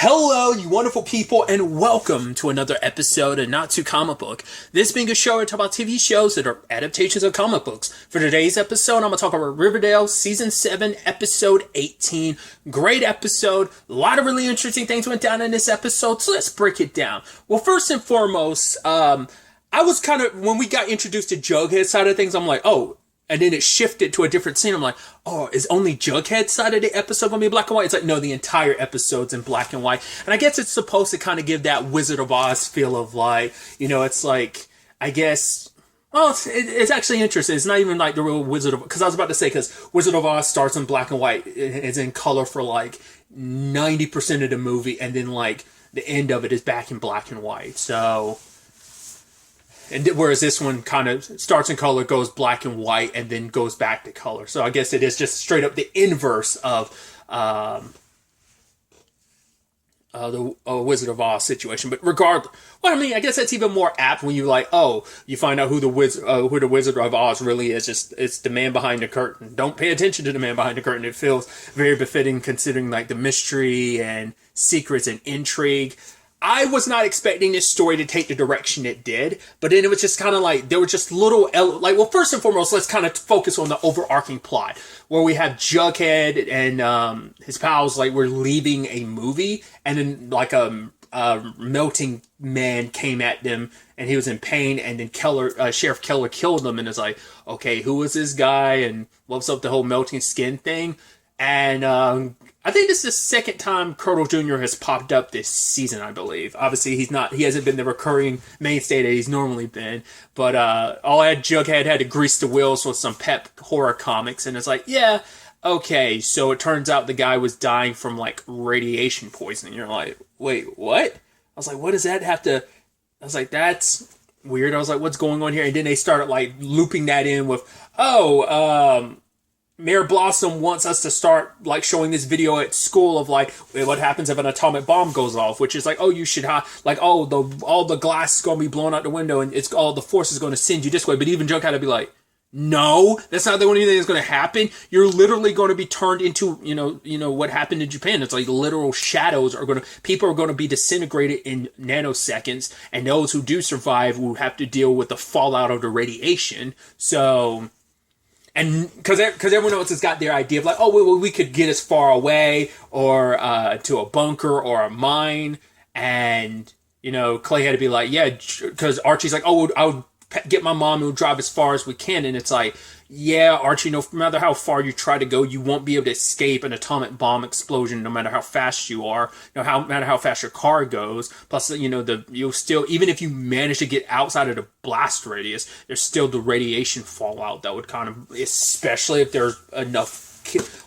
Hello, you wonderful people, and welcome to another episode of Not Too Comic Book. This being a show where I talk about TV shows that are adaptations of comic books. For today's episode, I'm going to talk about Riverdale, Season 7, Episode 18. Great episode. A lot of really interesting things went down in this episode, so let's break it down. Well, first and foremost, I was kind of, when we got introduced to Jughead's side of things, I'm like, oh, and then it shifted to a different scene. I'm like, oh, is only Jughead's side of the episode going to be black and white? It's like, no, the entire episode's in black and white. And I guess it's supposed to kind of give that Wizard of Oz feel of like, you know, it's like, I guess, well, it's actually interesting. It's not even like the real Wizard of Oz. Because I was about to say, because Wizard of Oz starts in black and white. It's in color for like 90% of the movie. And then like the end of it is back in black and white. So... And whereas this one kind of starts in color, goes black and white, and then goes back to color. So I guess it is just straight up the inverse of the Wizard of Oz situation. But regardless, well, I mean, I guess that's even more apt when you like, oh, you find out who the Wizard of Oz really is. Just it's the man behind the curtain. Don't pay attention to the man behind the curtain. It feels very befitting considering like the mystery and secrets and intrigue. I was not expecting this story to take the direction it did, but then it was just kind of like, there were just little, well, first and foremost, let's kind of focus on the overarching plot, where we have Jughead and his pals, like, were leaving a movie, and then, like, a melting man came at them, and he was in pain, and then Sheriff Keller killed him, and it's like, okay, who is this guy, and what's up with the whole melting skin thing? And, I think this is the second time Colonel Jr. has popped up this season, I believe. Obviously, he hasn't been the recurring mainstay that he's normally been. But Jughead had to grease the wheels with some pep horror comics. And it's like, yeah, okay. So it turns out the guy was dying from, like, radiation poisoning. You're like, wait, what? I was like, what does that have to... I was like, that's weird. I was like, what's going on here? And then they started, like, looping that in with, Mayor Blossom wants us to start, like, showing this video at school of, like, what happens if an atomic bomb goes off, which is like, oh, you should have, like, oh, all the glass is going to be blown out the window, and it's all the force is going to send you this way. But even Jughead had to be like, no, that's not the only thing that's going to happen. You're literally going to be turned into, you know what happened in Japan. It's like literal shadows people are going to be disintegrated in nanoseconds, and those who do survive will have to deal with the fallout of the radiation. So... And because everyone else has got their idea of like, oh, well, we could get as far away or to a bunker or a mine. And, you know, Clay had to be like, yeah, because Archie's like, oh, I'll get my mom and we'll drive as far as we can. And it's like, yeah, Archie, no matter how far you try to go, you won't be able to escape an atomic bomb explosion no matter how fast you are, no matter how fast your car goes. Plus, you know, you'll still, even if you manage to get outside of the blast radius, there's still the radiation fallout that would kind of, especially if there's enough.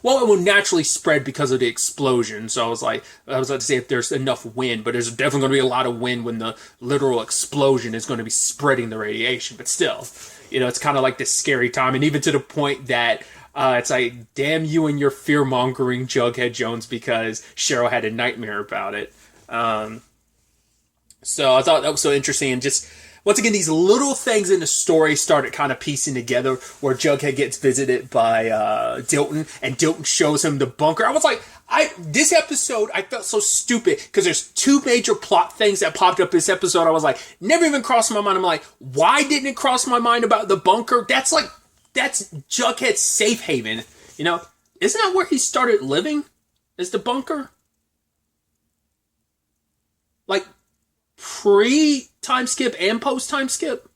Well, it will naturally spread because of the explosion. So I was about to say if there's enough wind, but there's definitely going to be a lot of wind when the literal explosion is going to be spreading the radiation. But still, you know, it's kind of like this scary time. And even to the point that it's like, damn you and your fear-mongering, Jughead Jones, because Cheryl had a nightmare about it. So I thought that was so interesting. And just, once again, these little things in the story started kind of piecing together, where Jughead gets visited by Dilton, and Dilton shows him the bunker. I was like, this episode, I felt so stupid, because there's two major plot things that popped up this episode. I was like, never even crossed my mind. I'm like, why didn't it cross my mind about the bunker? That's Jughead's safe haven. You know, isn't that where he started living? Is the bunker? Like, pre-time skip and post-time skip?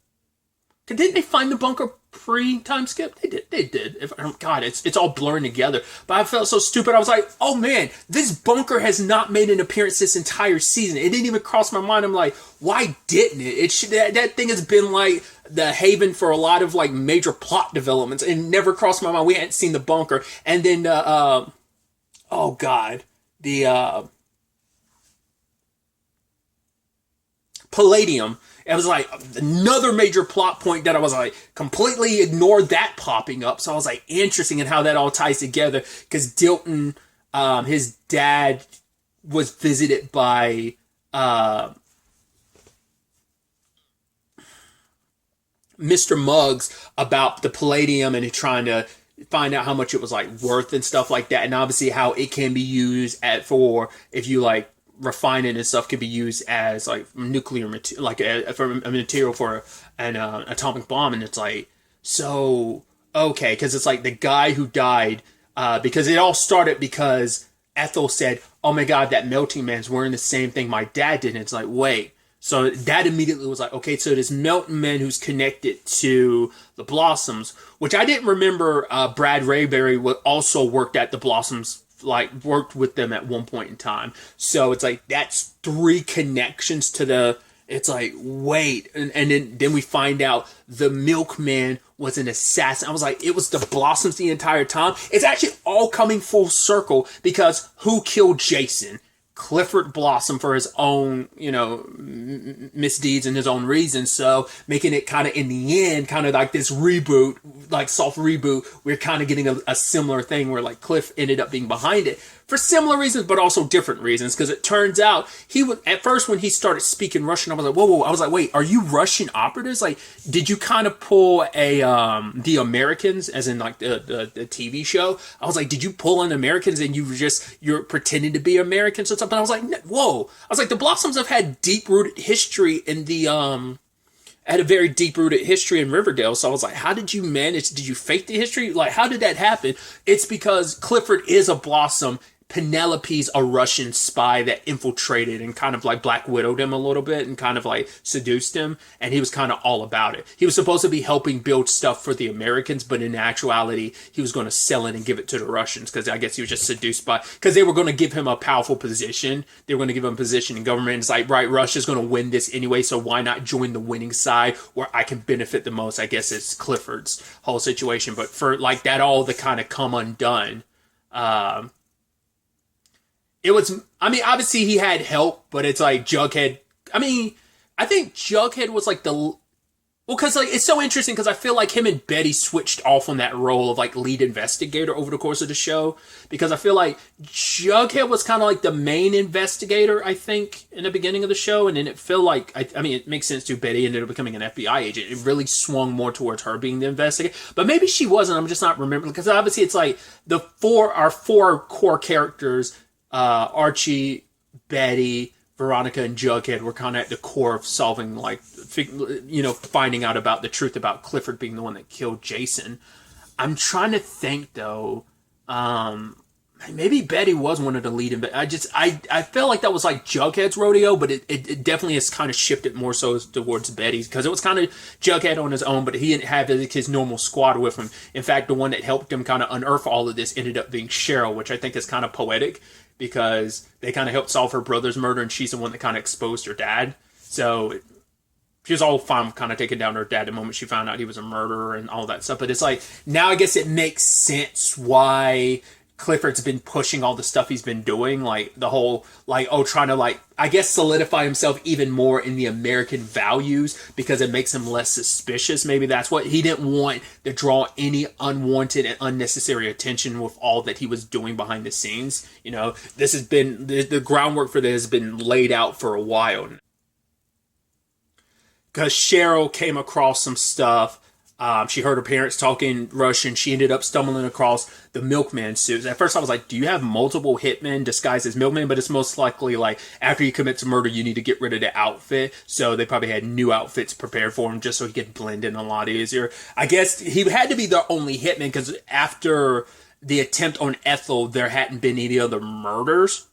Didn't they find the bunker pre-time skip? They did. God, it's all blurring together. But I felt so stupid. I was like, oh man, this bunker has not made an appearance this entire season. It didn't even cross my mind. I'm like, why didn't it? That thing has been like the haven for a lot of like major plot developments, and never crossed my mind. We hadn't seen the bunker. And then, oh god, the Palladium. It was like another major plot point that I was like completely ignored that popping up. So I was like, interesting in how that all ties together, because Dilton, his dad was visited by Mr. Muggs about the Palladium, and trying to find out how much it was like worth and stuff like that, and obviously how it can be used for if you like refine it and stuff could be used as like nuclear material, like for a material for an atomic bomb. And it's like, so okay, because it's like the guy who died, because it all started because Ethel said, "Oh my God, that melting man's wearing the same thing my dad did." And it's like, wait. So that immediately was like, okay, so this melting man who's connected to the Blossoms, which I didn't remember. Brad Rayberry also worked at the Blossoms, like worked with them at one point in time. So it's like that's three connections to the. It's like, wait, and then we find out the milkman was an assassin. I was like, it was the Blossoms the entire time. It's actually all coming full circle because who killed Jason? Clifford Blossom for his own, misdeeds and his own reasons. So making it kind of in the end, kind of like this reboot, like soft reboot, we're kind of getting a similar thing where like Cliff ended up being behind it for similar reasons, but also different reasons. Because it turns out he was, at first when he started speaking Russian, I was like, whoa. I was like, wait, are you Russian operatives? Like, did you kind of pull The Americans, as in like the TV show? I was like, did you pull in Americans and you're pretending to be Americans or something? I was like, whoa. I was like, the Blossoms have had deep-rooted history in had a very deep-rooted history in Riverdale. So I was like, how did you manage? Did you fake the history? Like, how did that happen? It's because Clifford is a Blossom. Penelope's a Russian spy that infiltrated and kind of like Black Widowed him a little bit and kind of like seduced him. And he was kind of all about it. He was supposed to be helping build stuff for the Americans, but in actuality, he was going to sell it and give it to the Russians because I guess he was just seduced by, because they were going to give him a powerful position. They were going to give him a position in government. It's like, right, Russia's going to win this anyway, so why not join the winning side where I can benefit the most? I guess it's Clifford's whole situation. But for like that all to kind of come undone, it was, obviously he had help, but it's like Jughead. I think Jughead was like because like it's so interesting because I feel like him and Betty switched off on that role of like lead investigator over the course of the show, because I feel like Jughead was kind of like the main investigator, I think, in the beginning of the show, and then it felt like, it makes sense too, Betty ended up becoming an FBI agent. It really swung more towards her being the investigator, but maybe she wasn't. I'm just not remembering, because obviously it's like our four core characters, Archie, Betty, Veronica, and Jughead were kind of at the core of solving, like, finding out about the truth about Clifford being the one that killed Jason. I'm trying to think, though, maybe Betty was one of the lead, but I felt like that was like Jughead's rodeo, but it definitely has kind of shifted more so towards Betty's, because it was kind of Jughead on his own, but he didn't have his normal squad with him. In fact, the one that helped him kind of unearth all of this ended up being Cheryl, which I think is kind of poetic, because they kind of helped solve her brother's murder, and she's the one that kind of exposed her dad. So she was all fine with kind of taking down her dad the moment she found out he was a murderer and all that stuff. But it's like, now I guess it makes sense why Clifford's been pushing all the stuff he's been doing, like the whole, like, trying to, like, I guess solidify himself even more in the American values, because it makes him less suspicious. Maybe that's what he didn't want to draw any unwanted and unnecessary attention with all that he was doing behind the scenes. This has been, the groundwork for this has been laid out for a while. Because Cheryl came across some stuff. She heard her parents talking Russian. She ended up stumbling across the milkman suits. At first I was like, do you have multiple hitmen disguised as milkmen? But it's most likely like after he commits a murder, you need to get rid of the outfit. So they probably had new outfits prepared for him just so he could blend in a lot easier. I guess he had to be the only hitman because after the attempt on Ethel, there hadn't been any other murders.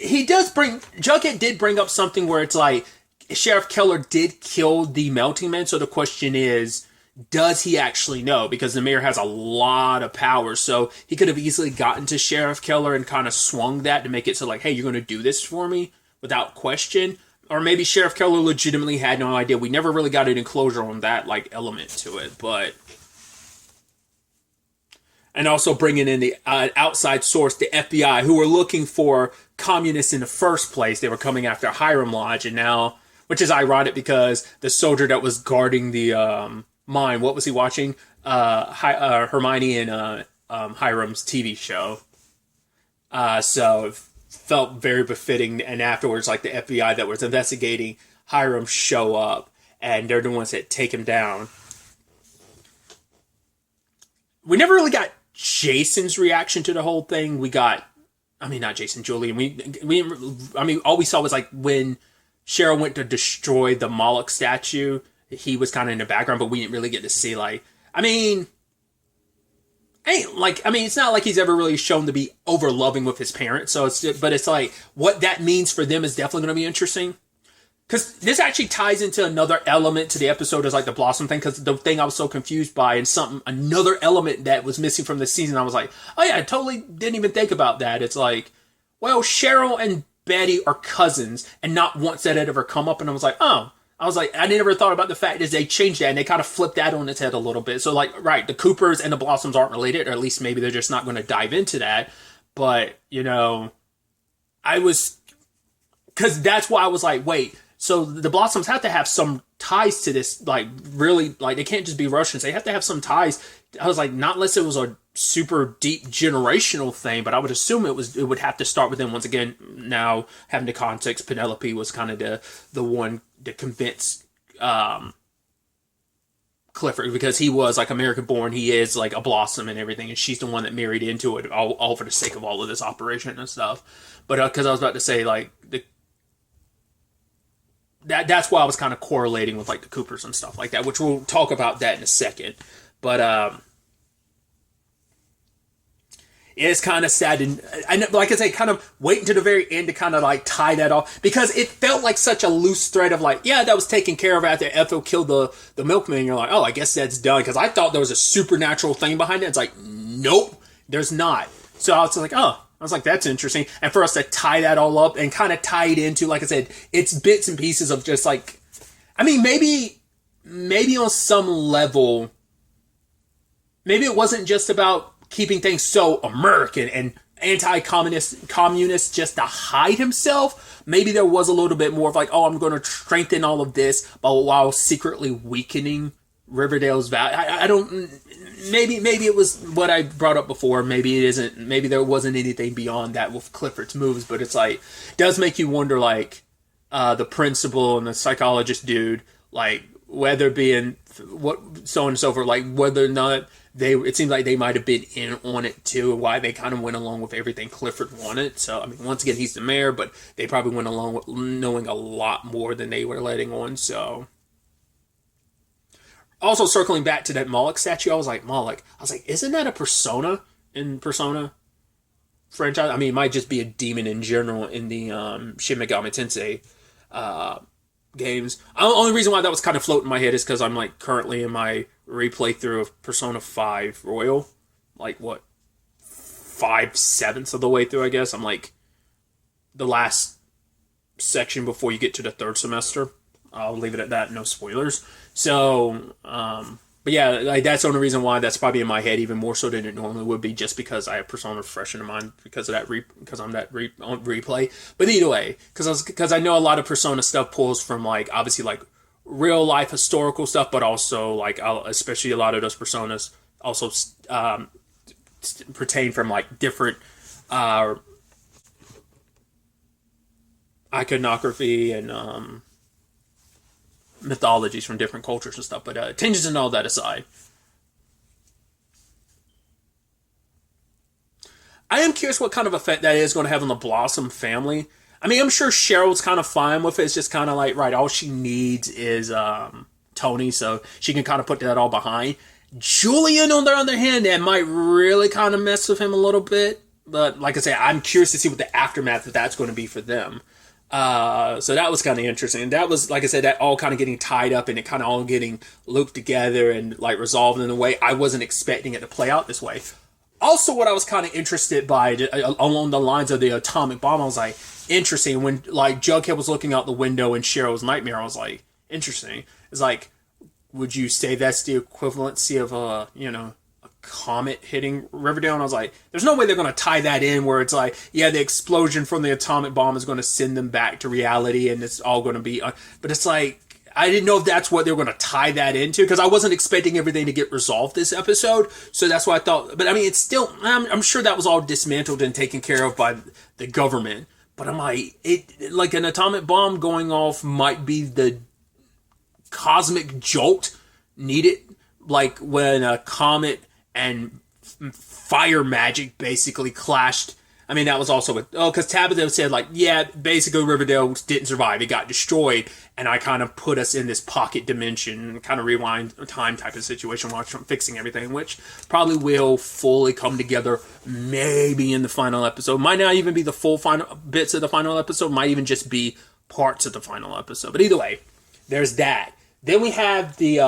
Jughead did bring up something where it's like, Sheriff Keller did kill the melting man. So the question is, does he actually know? Because the mayor has a lot of power, so he could have easily gotten to Sheriff Keller and kind of swung that to make it so like, hey, you're going to do this for me without question. Or maybe Sheriff Keller legitimately had no idea. We never really got an enclosure on that like element to it, but. And also bringing in the outside source, the FBI, who were looking for communists in the first place. They were coming after Hiram Lodge, and now, which is ironic because the soldier that was guarding the mine, what was he watching? Hermione and Hiram's TV show. So it felt very befitting. And afterwards, like the FBI that was investigating Hiram show up, and they're the ones that take him down. We never really got Jason's reaction to the whole thing. We got I mean, not Jason, Julian. I mean, all we saw was like when Cheryl went to destroy the Moloch statue. He was kind of in the background, but we didn't really get to see like. I mean, it's not like he's ever really shown to be over loving with his parents. So but it's like what that means for them is definitely going to be interesting. Because this actually ties into another element to the episode as like the Blossom thing. Because the thing I was so confused by and another element that was missing from the season, I was like, oh yeah, I totally didn't even think about that. It's like, well, Cheryl and Betty are cousins, and not once that had ever come up. And I was like, oh, I never thought about the fact that they changed that and they kind of flipped that on its head a little bit. So like, right, the Coopers and the Blossoms aren't related, or at least maybe they're just not going to dive into that. But because that's why I was like, wait. So the Blossoms have to have some ties to this, like, really, like, they can't just be Russians. They have to have some ties. I was like, not unless it was a super deep generational thing, but I would assume it would have to start with them. Once again, now, having the context, Penelope was kind of the one to convince Clifford, because he was, like, American-born. He is, like, a Blossom and everything, and she's the one that married into it, all for the sake of all of this operation and stuff. But, because I was about to say, like, that's why I was kind of correlating with like the Coopers and stuff like that, which we'll talk about that in a second. But it's kind of sad, and like I say, kind of wait until the very end to kind of like tie that off, because it felt like such a loose thread of like, yeah, that was taken care of after Ethel killed the milkman. And you're like, oh, I guess that's done, because I thought there was a supernatural thing behind it. It's like, nope, there's not. So I was like, oh. I was like, that's interesting. And for us to tie that all up and kind of tie it into, like I said, it's bits and pieces of just like, I mean, maybe on some level, maybe it wasn't just about keeping things so American and anti-communist just to hide himself. Maybe there was a little bit more of like, oh, I'm going to strengthen all of this, but while secretly weakening Riverdale's value. I don't. Maybe it was what I brought up before. Maybe it isn't. Maybe there wasn't anything beyond that with Clifford's moves. But it's like, does make you wonder, like, the principal and the psychologist dude, like, whether being what so on and so forth, like whether or not it seems like they might have been in on it too, and why they kind of went along with everything Clifford wanted. So I mean, once again, he's the mayor, but they probably went along with knowing a lot more than they were letting on. So. Also, circling back to that Moloch statue, I was like, isn't that a Persona in Persona franchise? I mean, it might just be a demon in general in the Shin Megami Tensei games. The only reason why that was kind of floating in my head is because I'm like currently in my replay through of Persona 5 Royal. Like, what? 5/7 of the way through, I guess. I'm like the last section before you get to the third semester. I'll leave it at that. No spoilers. So, but yeah, like that's the only reason why that's probably in my head even more so than it normally would be, just because I have Persona fresh in mind because of that because I'm that on replay. But either way, because I know a lot of Persona stuff pulls from like obviously like real life historical stuff, but also like especially a lot of those Personas also pertain from like different iconography and mythologies from different cultures and stuff, but tangents and all that aside, I am curious what kind of effect that is going to have on the Blossom family. I mean, I'm sure Cheryl's kind of fine with it. It's just kind of like, right, all she needs is Tony, so she can kind of put that all behind. Julian, on the other hand, that might really kind of mess with him a little bit, but like I say, I'm curious to see what the aftermath of that's going to be for them. So that was kind of interesting. And that was, like I said, that all kind of getting tied up and it kind of all getting looped together and like resolved in a way I wasn't expecting it to play out this way. Also, what I was kind of interested by along the lines of the atomic bomb, I was like, interesting. When like Jughead was looking out the window in Cheryl's nightmare, I was like, interesting. It's like, would you say that's the equivalency of a comet hitting Riverdale? And I was like, there's no way they're going to tie that in where it's like, yeah, the explosion from the atomic bomb is going to send them back to reality and it's all going to be but it's like, I didn't know if that's what they were going to tie that into, because I wasn't expecting everything to get resolved this episode, so that's why I thought, but I mean, it's still, I'm sure that was all dismantled and taken care of by the government, but I'm like, like an atomic bomb going off might be the cosmic jolt needed, like when a comet and fire magic basically clashed I mean, that was also because Tabitha said, like, yeah, basically Riverdale didn't survive. It got destroyed. And I kind of put us in this pocket dimension, kind of rewind time type of situation while I'm fixing everything, which probably will fully come together maybe in the final episode. Might not even be the full final bits of the final episode. Might even just be parts of the final episode. But either way, there's that. Then we have the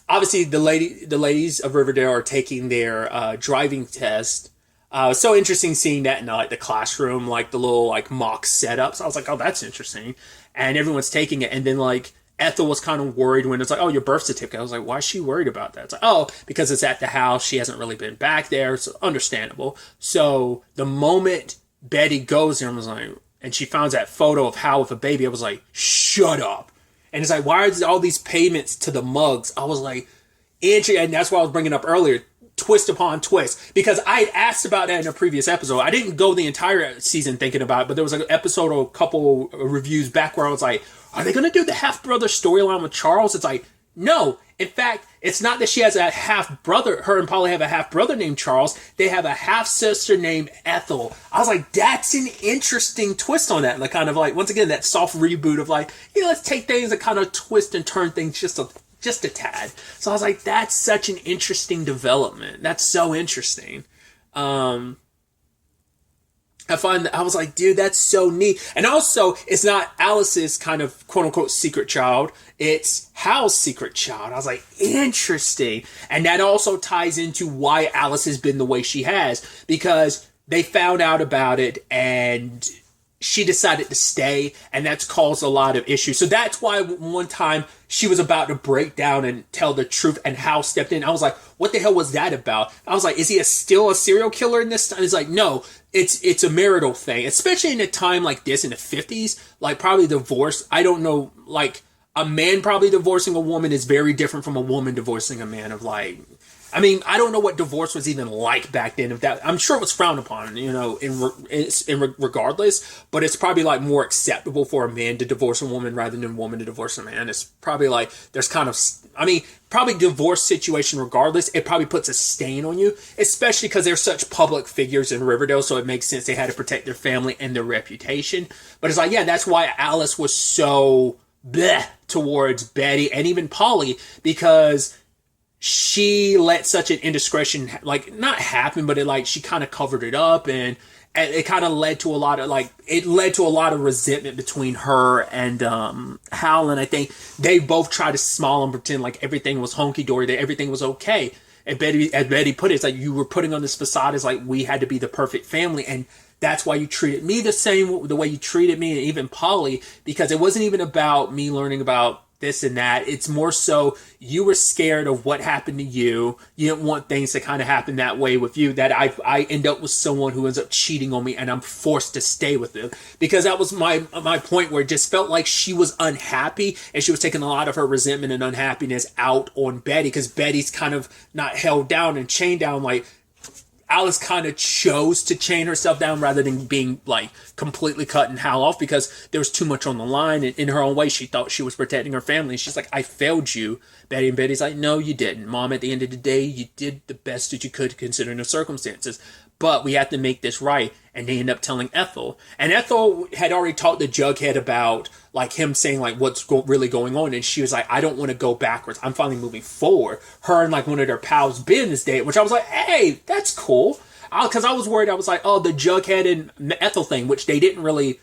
obviously the ladies of Riverdale are taking their driving test. It's so interesting seeing that in like the classroom, like the little like mock setups. I was like, oh, that's interesting. And everyone's taking it, and then like Ethel was kind of worried when it's like, oh, your birth certificate. I was like, why is she worried about that? It's like, oh, because it's at the house. She hasn't really been back there. So understandable. So the moment Betty goes there and was like, and she finds that photo of Hal with a baby, I was like, shut up. And it's like, why are all these payments to the mugs? I was like, and that's what I was bringing up earlier. Twist upon twist, because I had asked about that in a previous episode. I didn't go the entire season thinking about it, but there was an episode or a couple reviews back where I was like, are they going to do the half-brother storyline with Charles? It's like, no. In fact, it's not that she has a half-brother. Her and Polly have a half-brother named Charles. They have a half-sister named Ethel. I was like, that's an interesting twist on that. And the kind of like, once again, that soft reboot of like, yeah, let's take things and kind of twist and turn things just a tad. So I was like, that's such an interesting development. That's so interesting. I was like, dude, that's so neat. And also, it's not Alice's kind of quote unquote secret child. It's Hal's secret child. I was like, interesting. And that also ties into why Alice has been the way she has, because they found out about it and she decided to stay, and that's caused a lot of issues. So that's why one time she was about to break down and tell the truth, and Hal stepped in. I was like, what the hell was that about? I was like, is he still a serial killer in this time? He's like, no, it's a marital thing, especially in a time like this in the 50s, like probably divorce. I don't know, like a man probably divorcing a woman is very different from a woman divorcing a man. Of like, I mean, I don't know what divorce was even like back then. If that, I'm sure it was frowned upon, you know, regardless. But it's probably like more acceptable for a man to divorce a woman rather than a woman to divorce a man. It's probably like there's kind of, I mean, probably divorce situation regardless. It probably puts a stain on you, especially because they're such public figures in Riverdale. So it makes sense they had to protect their family and their reputation. But it's like, yeah, that's why Alice was so bleh towards Betty and even Polly, because she let such an indiscretion, like, not happen, but it, like, she kind of covered it up, and it kind of led to a lot of, like, it led to a lot of resentment between her and Hal, and I think they both tried to smile and pretend like everything was honky-dory, that everything was okay. And Betty put it, it's like, you were putting on this facade as, like, we had to be the perfect family, and that's why you treated me the way you treated me, and even Polly, because it wasn't even about me learning about this and that. It's more so you were scared of what happened to you. You didn't want things to kind of happen that way with you, that I end up with someone who ends up cheating on me and I'm forced to stay with them. Because that was my point, where it just felt like she was unhappy and she was taking a lot of her resentment and unhappiness out on Betty, because Betty's kind of not held down and chained down. Like, Alice kind of chose to chain herself down rather than being like completely cutting Hal off, because there was too much on the line. And in her own way, she thought she was protecting her family. And she's like, I failed you, Betty. And Betty's like, no, you didn't, Mom. At the end of the day, you did the best that you could considering the circumstances. But we have to make this right. And they end up telling Ethel. And Ethel had already talked to Jughead about like him saying like what's really going on. And she was like, I don't want to go backwards. I'm finally moving forward. Her and like one of their pals, Ben, this day, which I was like, hey, that's cool. Because I was worried. I was like, oh, the Jughead and Ethel thing, which they didn't really.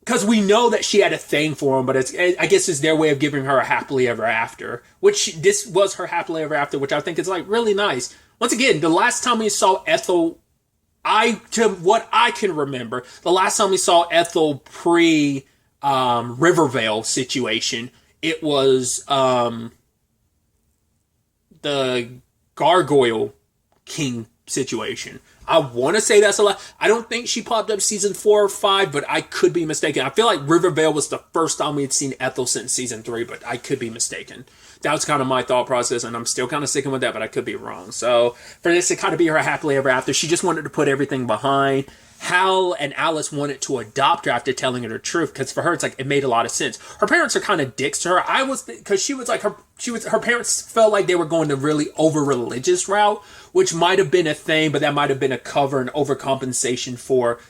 Because we know that she had a thing for him, but I guess it's their way of giving her a happily ever after. Which this was her happily ever after, which I think is like really nice. Once again, the last time we saw Ethel, to what I can remember, the last time we saw Ethel pre Riverdale situation, it was the Gargoyle King situation. I want to say that's a lot. I don't think she popped up season 4 or 5, but I could be mistaken. I feel like Riverdale was the first time we had seen Ethel since season 3, but I could be mistaken. That was kind of my thought process, and I'm still kind of sticking with that, but I could be wrong. So for this to kind of be her happily ever after, she just wanted to put everything behind. Hal and Alice wanted to adopt her after telling her the truth, because for her it's like it made a lot of sense. Her parents are kind of dicks to her. Because she was like her parents felt like they were going the really over religious route, which might have been a thing, but that might have been a cover and overcompensation for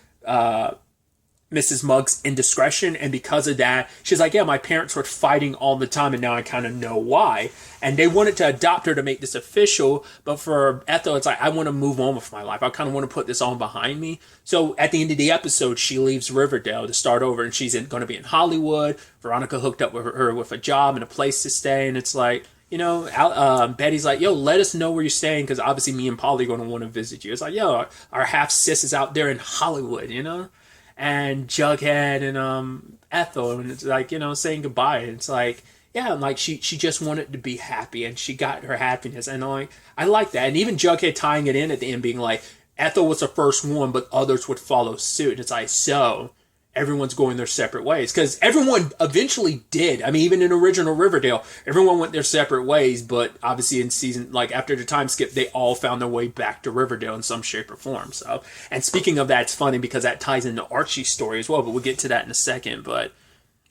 Mrs. Mugg's indiscretion, and because of that, she's like, yeah, my parents were fighting all the time, and now I kind of know why. And they wanted to adopt her to make this official, but for Ethel, it's like, I want to move on with my life. I kind of want to put this on behind me. So at the end of the episode, she leaves Riverdale to start over, and she's going to be in Hollywood. Veronica hooked up with her with a job and a place to stay, and it's like, you know, Betty's like, yo, let us know where you're staying, because obviously me and Polly are going to want to visit you. It's like, yo, our half-sis is out there in Hollywood, you know? And Jughead and Ethel, and it's like, you know, saying goodbye. And it's like, yeah, like she just wanted to be happy, and she got her happiness, and I like that. And even Jughead tying it in at the end, being like, Ethel was the first one, but others would follow suit. And it's like, so everyone's going their separate ways, because everyone eventually did. I mean, even in original Riverdale, everyone went their separate ways, but obviously in season, like after the time skip, they all found their way back to Riverdale in some shape or form. So, and speaking of that, it's funny because that ties into Archie's story as well, but we'll get to that in a second. But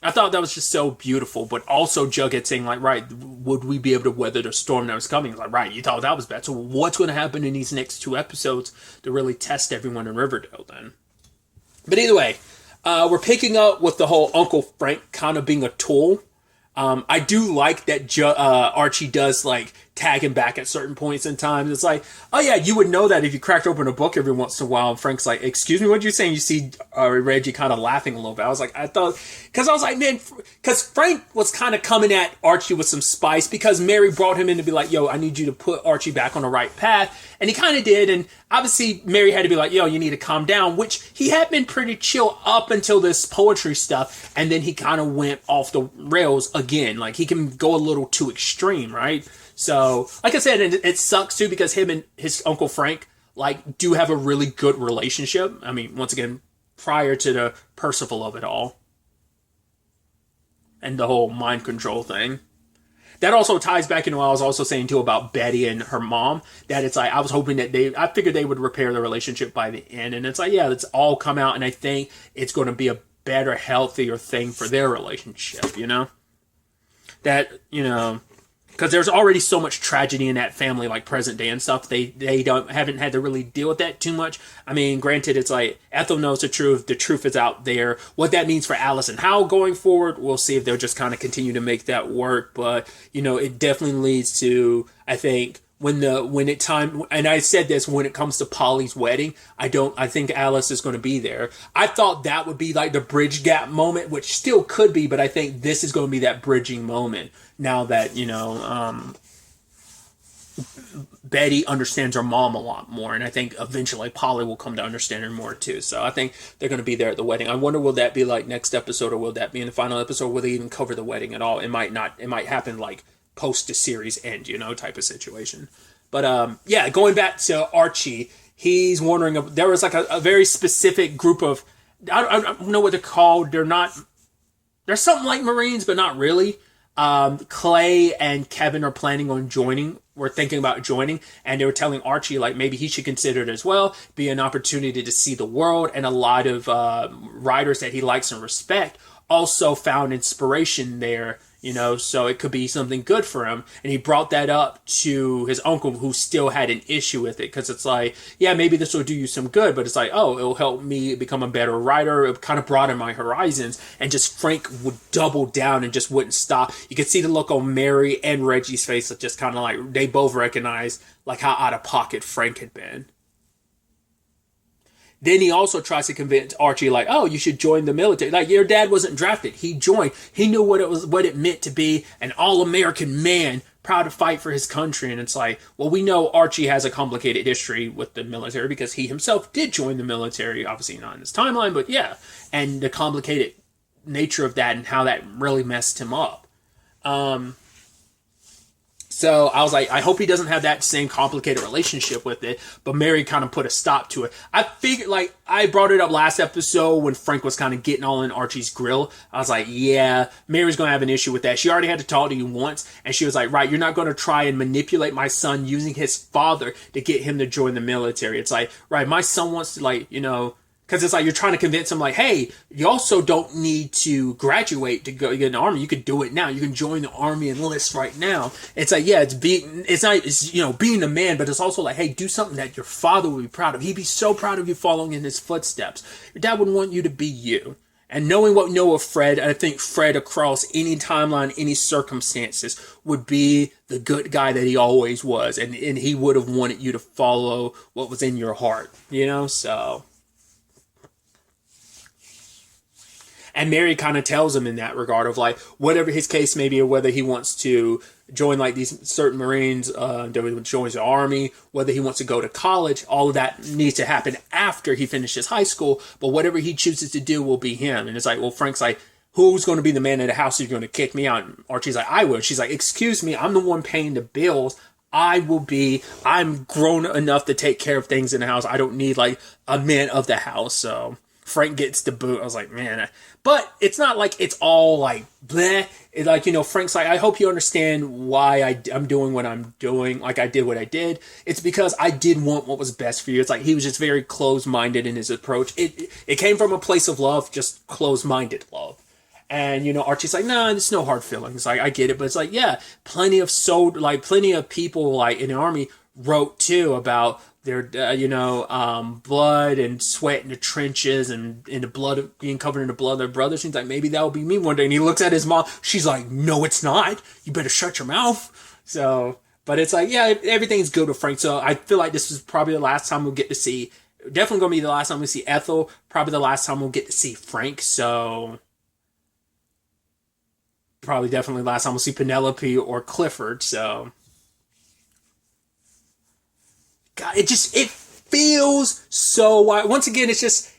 I thought that was just so beautiful, but also Jughead saying like, right, would we be able to weather the storm that was coming? It's like, right, you thought that was bad. So what's going to happen in these next 2 episodes to really test everyone in Riverdale then? But either way, we're picking up with the whole Uncle Frank kind of being a tool. I do like that Archie does like tag him back at certain points in time. It's like, oh yeah, you would know that if you cracked open a book every once in a while. And Frank's like, excuse me, what you saying? You see Reggie kind of laughing a little bit. I was like, because I was like, man, because Frank was kind of coming at Archie with some spice, because Mary brought him in to be like, yo, I need you to put Archie back on the right path. And he kind of did. And obviously Mary had to be like, yo, you need to calm down, which he had been pretty chill up until this poetry stuff. And then he kind of went off the rails again. Like he can go a little too extreme, right? So, like I said, it sucks too, because him and his Uncle Frank, like, do have a really good relationship. I mean, once again, prior to the Percival of it all. And the whole mind control thing. That also ties back into what I was also saying too about Betty and her mom. That it's like, I was hoping that I figured they would repair the relationship by the end. And it's like, yeah, it's all come out, and I think it's going to be a better, healthier thing for their relationship, you know? That, you know, because there's already so much tragedy in that family, like present day and stuff. They haven't had to really deal with that too much. I mean, granted, it's like Ethel knows the truth. The truth is out there. What that means for Alice and Hal going forward, we'll see if they'll just kind of continue to make that work. But you know, it definitely leads to, I think, when it time, and I said this, when it comes to Polly's wedding, I think Alice is going to be there. I thought that would be like the bridge gap moment, which still could be, but I think this is going to be that bridging moment now that, you know, Betty understands her mom a lot more, and I think eventually Polly will come to understand her more too. So I think they're going to be there at the wedding. I wonder, will that be like next episode, or will that be in the final episode? Will they even cover the wedding at all? It might not. It might happen like post the series end, you know, type of situation. But yeah, going back to Archie, he's wondering, there was like a very specific group of, I don't know what they're called. They're something like Marines, but not really. Clay and Kevin are planning on joining. We're thinking about joining, and they were telling Archie like maybe he should consider it as well, be an opportunity to see the world. And a lot of writers that he likes and respect also found inspiration there, you know, so it could be something good for him. And he brought that up to his uncle, who still had an issue with it, because it's like, yeah, maybe this will do you some good, but it's like, oh, it'll help me become a better writer. It kind of broaden my horizons. And just Frank would double down and just wouldn't stop. You could see the look on Mary and Reggie's face, that just kind of like, they both recognized like how out of pocket Frank had been. Then he also tries to convince Archie, like, oh, you should join the military. Like, your dad wasn't drafted. He joined. He knew what it meant to be an all-American man, proud to fight for his country. And it's like, well, we know Archie has a complicated history with the military, because he himself did join the military. Obviously not in this timeline, but yeah. And the complicated nature of that and how that really messed him up. So I was like, I hope he doesn't have that same complicated relationship with it. But Mary kind of put a stop to it. I figured, like, I brought it up last episode when Frank was kind of getting all in Archie's grill. I was like, yeah, Mary's going to have an issue with that. She already had to talk to you once. And she was like, right, you're not going to try and manipulate my son using his father to get him to join the military. It's like, right, my son wants to, like, you know, Because it's like you're trying to convince them, like, hey, you also don't need to graduate to go get in the army. You could do it now. You can join the army and enlist right now. It's like, yeah, it's being a man, but it's also like, hey, do something that your father would be proud of. He'd be so proud of you following in his footsteps. Your dad would want you to be you. And knowing what we know of Fred, I think Fred across any timeline, any circumstances, would be the good guy that he always was. And he would have wanted you to follow what was in your heart, so. And Mary kind of tells him in that regard of like, whatever his case may be, or whether he wants to join like these certain Marines, joins the army, whether he wants to go to college, all of that needs to happen after he finishes high school. But whatever he chooses to do will be him. And it's like, well, Frank's like, who's going to be the man in the house who's going to kick me out? And Archie's like, I will. She's like, excuse me, I'm the one paying the bills. I'm grown enough to take care of things in the house. I don't need like a man of the house. So Frank gets the boot. I was like, man, but it's not like it's all like bleh. It's like, Frank's like, I hope you understand why I'm doing what I'm doing. Like I did what I did. It's because I did want what was best for you. It's like he was just very closed-minded in his approach. It came from a place of love, just closed-minded love. And, Archie's like, nah, there's no hard feelings. Like, I get it. But it's like, yeah, plenty of people like in the army wrote too about their, blood and sweat in the trenches and in the blood, being covered in the blood of their brothers. He's like, maybe that will be me one day. And he looks at his mom. She's like, no, it's not. You better shut your mouth. So, but it's like, yeah, everything's good with Frank. So I feel like this is probably the last time we'll get to see, definitely going to be the last time we see Ethel. Probably the last time we'll get to see Frank. So probably definitely last time we'll see Penelope or Clifford. So God, it feels so wild. Once again, it's just,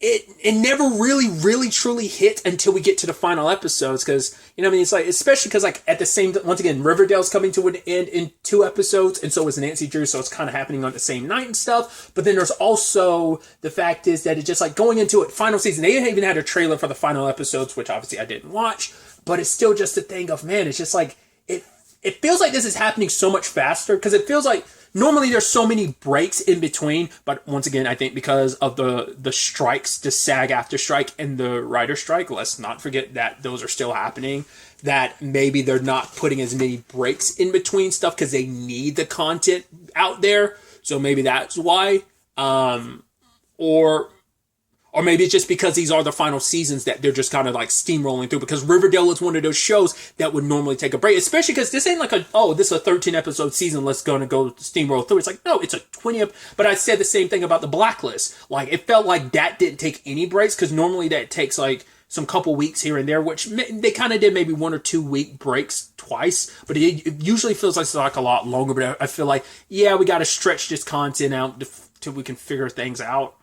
it never really truly hit until we get to the final episodes. Because, it's like, especially because like at the same, once again, Riverdale's coming to an end in 2 episodes. And so is Nancy Drew. So it's kind of happening on the same night and stuff. But then there's also the fact is that it's just like going into it, final season. They even had a trailer for the final episodes, which obviously I didn't watch. But it's still just a thing of, man, it's just like, it feels like this is happening so much faster. Because it feels like, normally there's so many breaks in between, but once again, I think because of the strikes, the SAG-AFTRA strike and the writer strike, let's not forget that those are still happening, that maybe they're not putting as many breaks in between stuff because they need the content out there. So maybe that's why. Or maybe it's just because these are the final seasons that they're just kind of like steamrolling through, because Riverdale is one of those shows that would normally take a break, especially because this ain't like this is a 13 episode season, let's go steamroll through. It's like, no, it's a 20, but I said the same thing about The Blacklist. Like, it felt like that didn't take any breaks, because normally that takes like some couple weeks here and there, which they kind of did maybe 1 or 2 week breaks twice, but it usually feels like it's like a lot longer. But I feel like, yeah, we got to stretch this content out till we can figure things out.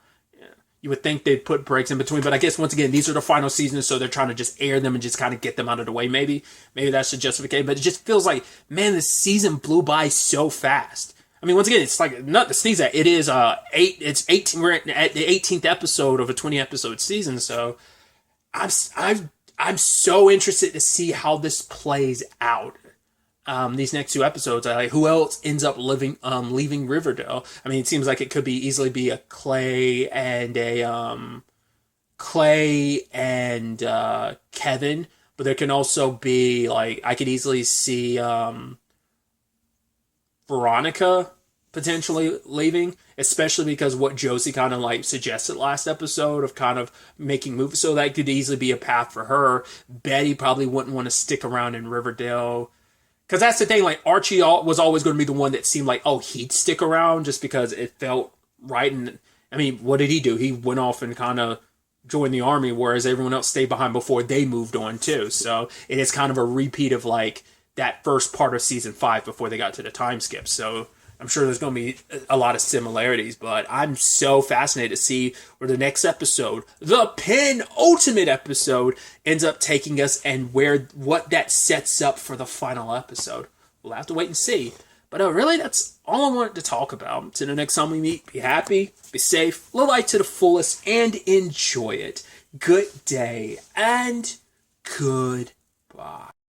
You would think they'd put breaks in between, but I guess once again, these are the final seasons, so they're trying to just air them and just kind of get them out of the way. Maybe that's the justification, but it just feels like, man, this season blew by so fast. I mean, once again, it's like not to sneeze at. It is it's 18. We're at the 18th episode of a 20 episode season, so I'm so interested to see how this plays out. These next 2 episodes, who else ends up leaving Riverdale? I mean, it seems like it could easily be a Clay and Kevin, but there can also be like, I could easily see Veronica potentially leaving, especially because what Josie kind of like suggested last episode of kind of making movies, so that could easily be a path for her. Betty probably wouldn't want to stick around in Riverdale. Because that's the thing, like, Archie was always going to be the one that seemed like, he'd stick around just because it felt right. And, I mean, what did he do? He went off and kind of joined the army, whereas everyone else stayed behind before they moved on, too. So it is kind of a repeat of, like, that first part of season 5 before they got to the time skip. So I'm sure there's going to be a lot of similarities, but I'm so fascinated to see where the next episode, the penultimate episode, ends up taking us, and what that sets up for the final episode. We'll have to wait and see. But really, that's all I wanted to talk about. Until the next time we meet, be happy, be safe, live life to the fullest, and enjoy it. Good day, and goodbye.